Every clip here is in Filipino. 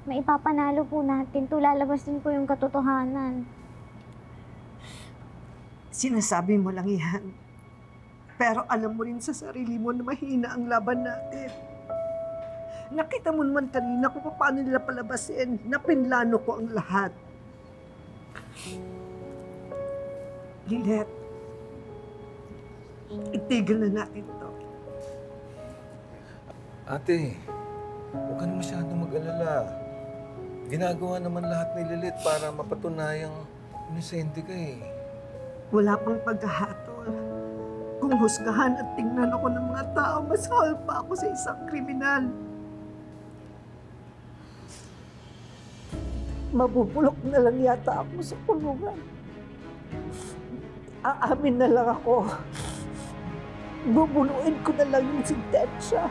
maipapanalo po natin to. Lalabas din po yung katotohanan. Sinasabi mo lang yan. Pero alam mo rin sa sarili mo na mahina ang laban natin. Nakita mo naman kanina kung paano nila palabasin na pinlano ko ang lahat. Lilet, itigil na natin to. Ate, huwag ka na masyadong mag-alala. Ginagawa naman lahat ni Lilit para mapatunayang inosente ka eh. Wala pang paghahatol. Kung husgahan at tingnan ako ng mga tao, mas hawal pa ako sa isang kriminal. Mabubulok na lang yata ako sa kulungan. Aamin na lang ako. Bubuluin ko na lang yung sintensya.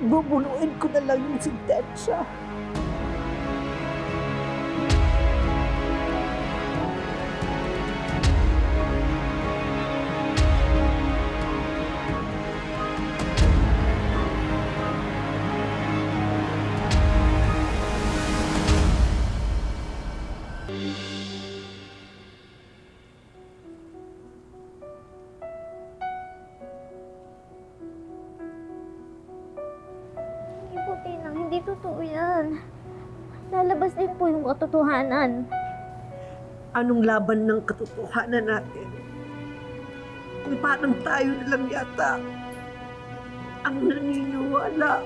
Bubuluin ko na lang yung sintensya. Hindi totoo yan. Lalabas din po yung katotohanan. Anong laban ng katotohanan natin? Kung parang tayo na lang yata ang naniniwala.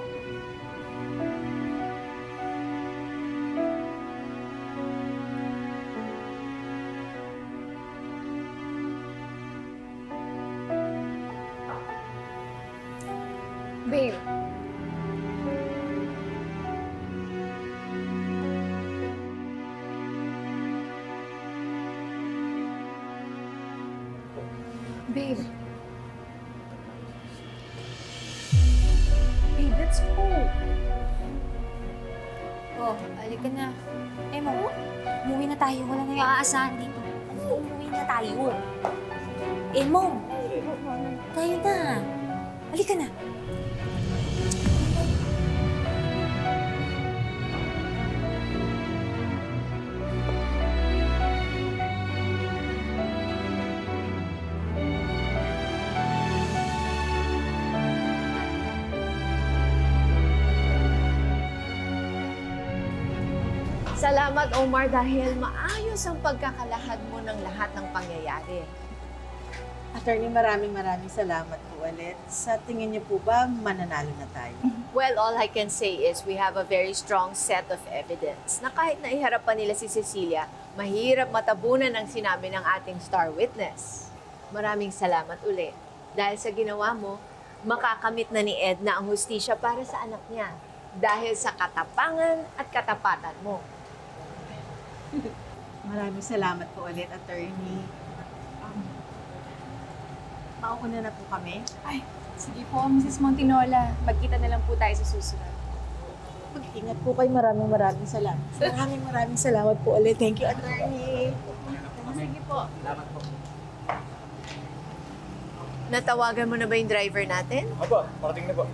Babe. Babe. Babe, let's go. Oh, halika na. Eh, umuwi na tayo. Wala na yung aasahan dito. Umuwi na tayo. Eh, Mom. Tayo na. Halika na. Salamat, Omar, dahil maayos ang pagkakalahad mo ng lahat ng pangyayari. Attorney, maraming salamat po ulit. Sa tingin niyo po ba mananalo na tayo? Well, all I can say is we have a very strong set of evidence na kahit na iharap pa nila si Cecilia, mahirap matabunan ang sinabi ng ating star witness. Maraming salamat ulit. Dahil sa ginawa mo, makakamit na ni Edna ang hustisya para sa anak niya. Dahil sa katapangan at katapatan mo. Maraming salamat po ulit, Attorney. Mauna na po kami. Ay, sige po, Mrs. Montinola. Magkita na lang po tayo sa susunod. Mag-ingat po kayo. Maraming salamat. Maraming salamat po ulit. Thank you, Attorney. Sige po. Salamat po. Natawagan mo na ba yung driver natin? Aba, parating na po.